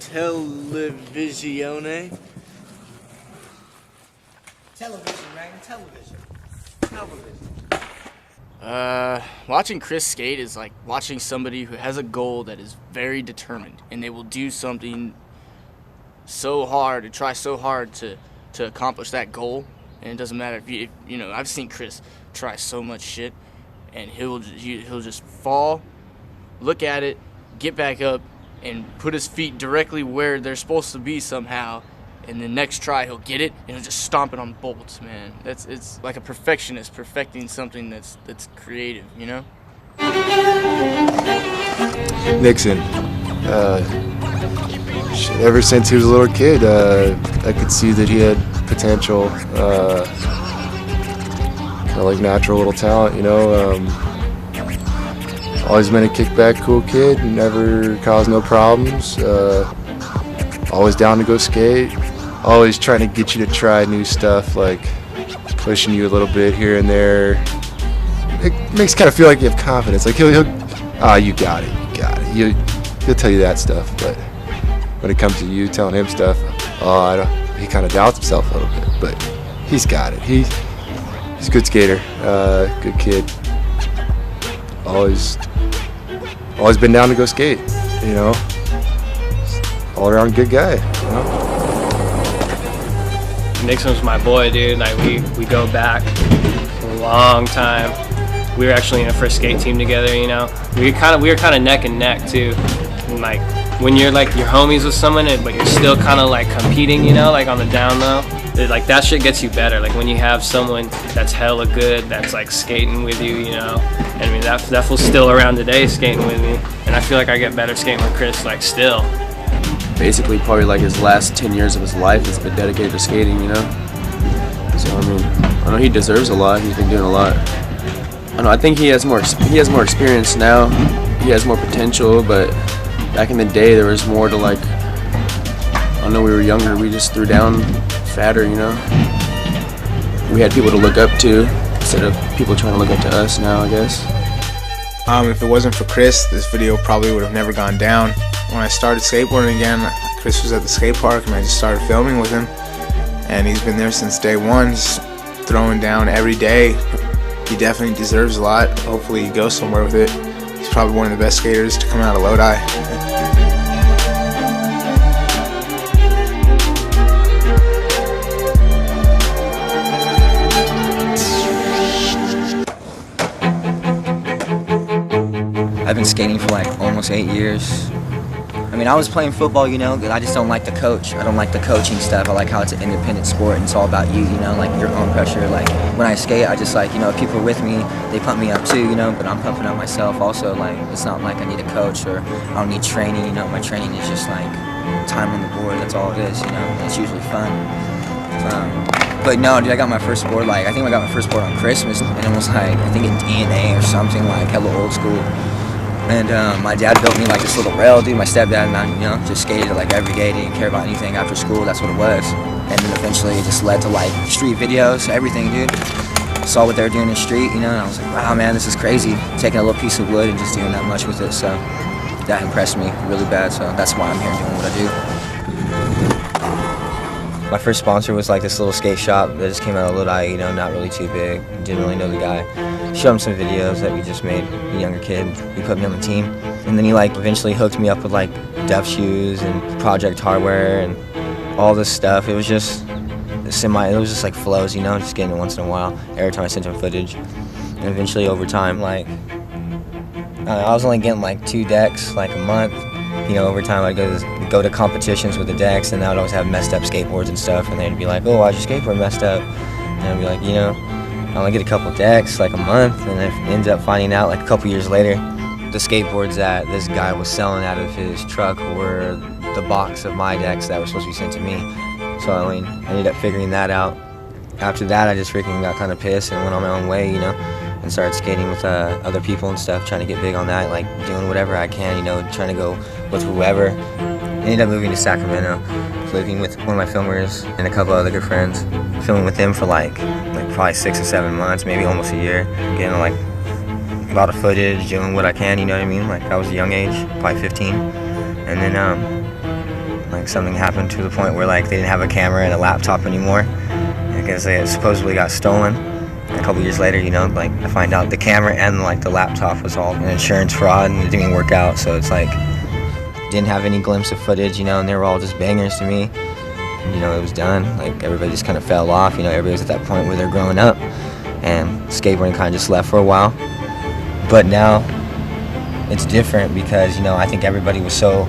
televisione. Television, right? Television. Watching Chris skate is like watching somebody who has a goal that is very determined, and they will do something so hard and try so hard to accomplish that goal. And it doesn't matter if you know, I've seen Chris try so much shit, and he'll just fall, look at it, get back up, and put his feet directly where they're supposed to be somehow. And the next try he'll get it and he'll just stomp it on bolts, man. It's like a perfectionist perfecting something that's creative, you know? Nixon. Ever since he was a little kid, I could see that he had potential, kind of like natural little talent, you know. Always been a kickback cool kid, never caused no problems. Always down to go skate. Always trying to get you to try new stuff, like pushing you a little bit here and there. It makes you kind of feel like you have confidence. Like you got it. He'll tell you that stuff, but when it comes to you telling him stuff, he kind of doubts himself a little bit. But he's got it. He's a good skater, good kid. Always been down to go skate, you know. All around good guy, you know. Nixon's my boy, dude. Like we go back a long time. We were actually in a first skate team together, you know. We were kind of neck and neck too. And like when you're like you're homies with someone, but you're still kind of like competing, you know, like on the down low. Like that shit gets you better. Like when you have someone that's hella good, that's like skating with you, you know. And I mean that fool's still around today skating with me, and I feel like I get better skating with Chris, like still. Basically, probably like his last 10 years of his life has been dedicated to skating, you know. So I mean, I know he deserves a lot. He's been doing a lot. I think he has more experience now. He has more potential, but back in the day, there was more to like. I know we were younger. We just threw down fatter, you know. We had people to look up to instead of people trying to look up to us now, I guess. If it wasn't for Chris, this video probably would have never gone down. When I started skateboarding again, Chris was at the skate park and I just started filming with him. And he's been there since day one, just throwing down every day. He definitely deserves a lot. Hopefully he goes somewhere with it. He's probably one of the best skaters to come out of Lodi. I've been skating for like almost 8 years. I mean, I was playing football, you know, I just don't like the coach. I don't like the coaching stuff. I like how it's an independent sport and it's all about you, you know, like your own pressure. Like when I skate, I just like, you know, if people are with me, they pump me up too, you know, but I'm pumping up myself also. Like it's not like I need a coach or I don't need training, you know. My training is just like time on the board. That's all it is, you know. It's usually fun. But no, dude, I got my first board, like, I think I got my first board on Christmas, and it was like, I think in DNA or something, like hella old school. And my dad built me like this little rail, dude. My stepdad and I, you know, just skated like every day, didn't care about anything after school, that's what it was. And then eventually it just led to like street videos, everything, dude. Saw what they were doing in the street, you know, and I was like, wow, man, this is crazy. Taking a little piece of wood and just doing that much with it, so that impressed me really bad, so that's why I'm here doing what I do. My first sponsor was like this little skate shop that just came out of Lodi, you know, not really too big, didn't really know the guy. Showed him some videos that we just made, a younger kid. He put me on the team. And then he like eventually hooked me up with like Def shoes and Project hardware and all this stuff. It was just it was just like flows, you know, just getting it once in a while, every time I sent him footage. And eventually over time, like, I was only getting like 2 decks like a month. You know, over time I'd go to competitions with the decks, and I would always have messed up skateboards and stuff, and they'd be like, oh, why's your skateboard messed up? And I'd be like, you know, I only get a couple decks, like a month, and I ended up finding out like a couple years later, the skateboards that this guy was selling out of his truck were the box of my decks that were supposed to be sent to me. So I mean, I ended up figuring that out. After that, I just freaking got kind of pissed and went on my own way, you know, and started skating with other people and stuff, trying to get big on that, like doing whatever I can, you know, trying to go with whoever. Ended up moving to Sacramento, living with one of my filmers and a couple other good friends, filming with them for like probably 6 or 7 months, maybe almost a year, getting like a lot of footage, doing what I can, you know what I mean? Like I was a young age, probably 15, and then Like something happened to the point where like they didn't have a camera and a laptop anymore because they supposedly got stolen. And a couple years later, you know, like I find out the camera and like the laptop was all an insurance fraud and it didn't even work out. So it's like didn't have any glimpse of footage, you know, and they were all just bangers to me. And, you know, it was done. Like everybody just kind of fell off. You know, everybody was at that point where they're growing up, and skateboarding kind of just left for a while. But now it's different because, you know, I think everybody was so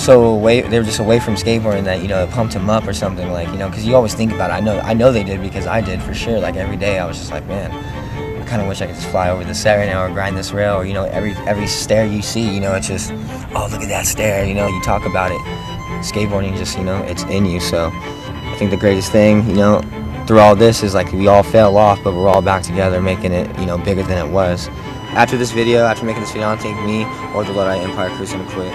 away, they were just away from skateboarding that, you know, it pumped them up or something, like, you know, because you always think about it. I know they did because I did for sure. Like every day I was just like, man, I kind of wish I could just fly over the set right now or grind this rail, or, you know, every stair you see, you know, it's just, oh, look at that stair, you know, you talk about it. Skateboarding just, you know, it's in you. So I think the greatest thing, you know, through all this is like we all fell off, but we're all back together making it, you know, bigger than it was. After this video, after making this video, I don't think me or the Lodi.empire crew's gonna quit.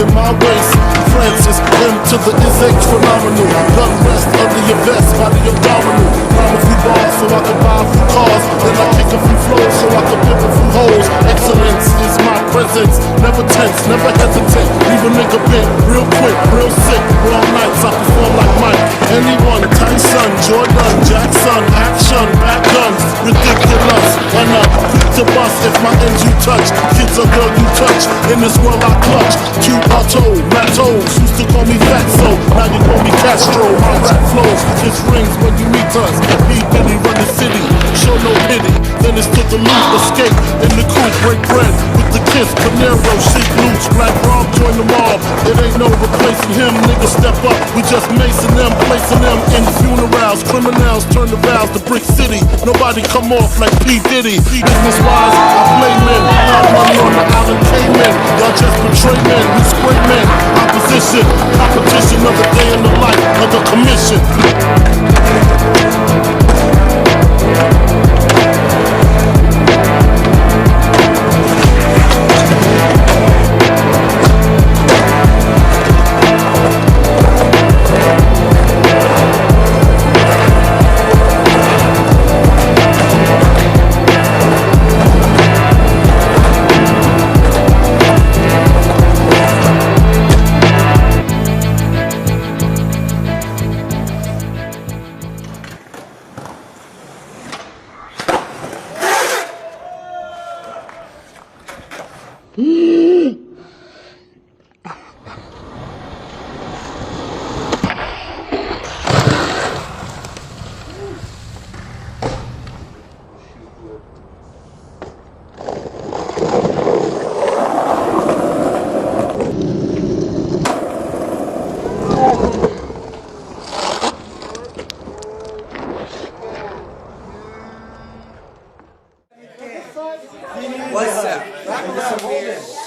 in my waist. Francis, M to the is H phenomenal. Gun rest under your vest, body abdominal. Rhyme a few bars so I can buy a few cars. Then I kick a few flows so I can pimp a few hoes. Excellence is my presence. Never tense, never hesitate. Leave a nigga bent, real quick, real sick. Raw nights, I perform like Mike. Anyone, Tyson, Jordan, Jackson, action, back guns, ridiculous. And I'm quick to bust if my ends you touch. Kids a girl you touch. In this world I clutch. Q Otto, Matos, used to call me Fatso. Now you call me Castro. My rap flows, kiss rings when you meet us. Be Billy, run the city, show no pity. Then it's to the loot, escape in the coupe, break bread with the kiss. Panero, chic loots, Black Rom, join the mob. It ain't no replacing him, niggas step up. We just macing them, placing them in funerals. Criminals turn the vows to Brick City. Nobody come off like P. Diddy. Business wise, I play men. Hot money on the island Cayman. Y'all just betray men, we spray men. Opposition, competition of the day in the life of the commission.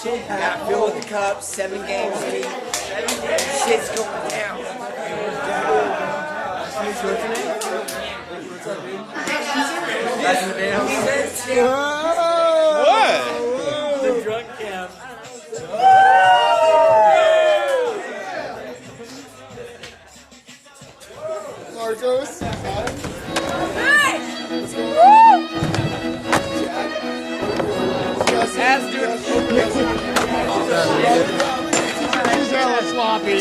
Got filled with the cup, 7 games deep. Shit's going down. What? The drunk camp. Marcos. He's hella sloppy.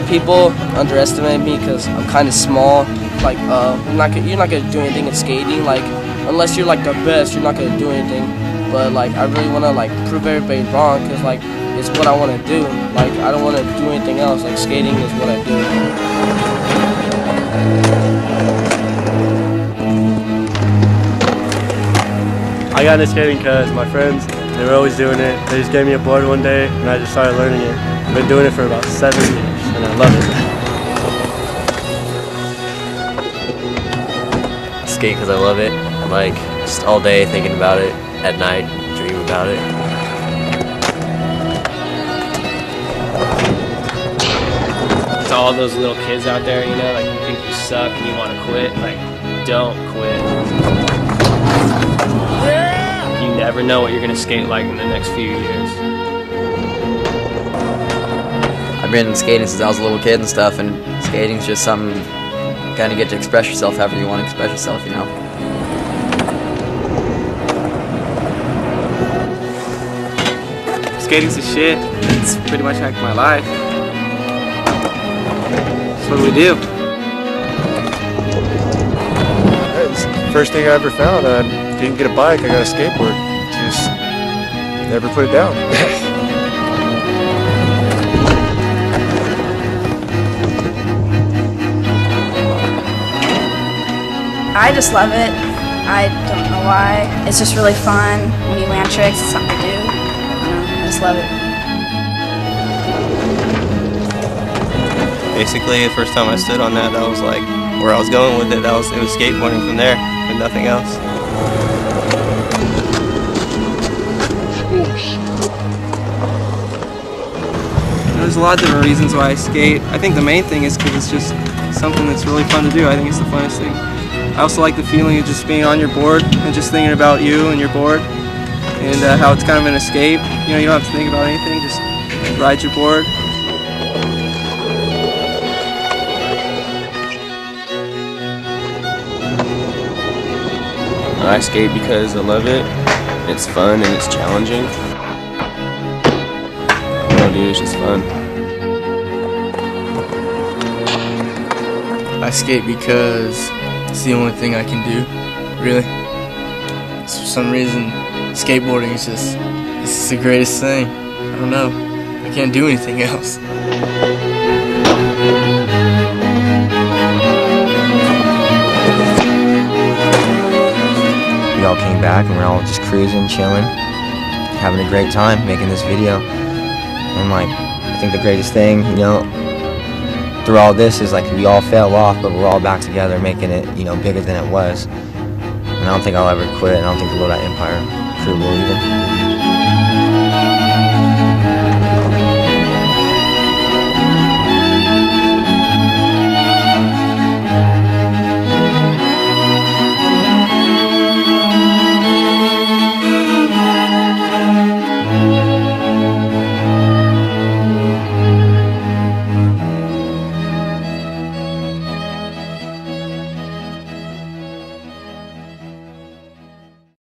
People underestimate me because I'm kind of small. Like, you're not gonna do anything in skating. Like, unless you're like the best, you're not gonna do anything. But like, I really wanna like prove everybody wrong because like it's what I wanna do. Like, I don't wanna do anything else. Like, skating is what I do. I got into skating because my friends, they were always doing it. They just gave me a board one day and I just started learning it. I've been doing it for about 7 years and I love it. Skate because I love it. Like, just all day thinking about it, at night, dream about it. To all those little kids out there, you know, like you think you suck and you want to quit, like, don't quit. You never know what you're going to skate like in the next few years. I've been skating since I was a little kid and stuff, and skating's just something you kind of get to express yourself however you want to express yourself, you know. Skating's the shit. It's pretty much like my life. That's what we do. It's the first thing I ever found. I didn't get a bike, I got a skateboard. Just never put it down. I just love it. I don't know why. It's just really fun. When you land tricks, it's something to do. I just love it. Basically, the first time I stood on that was like where I was going with it. It was skateboarding from there and nothing else. There's a lot of different reasons why I skate. I think the main thing is because it's just something that's really fun to do. I think it's the funnest thing. I also like the feeling of just being on your board and just thinking about you and your board and how it's kind of an escape. You know, you don't have to think about anything, just ride your board. I skate because I love it. It's fun and it's challenging. Oh, dude, it's just fun. I skate because it's the only thing I can do, really. For some reason, skateboarding is just, it's the greatest thing. I don't know. I can't do anything else. We all came back and we're all just cruising, chilling, having a great time making this video. And like, I think the greatest thing, you know, through all this is like we all fell off, but we're all back together making it, you know, bigger than it was. And I don't think I'll ever quit, and I don't think the Lodi.empire crew will either.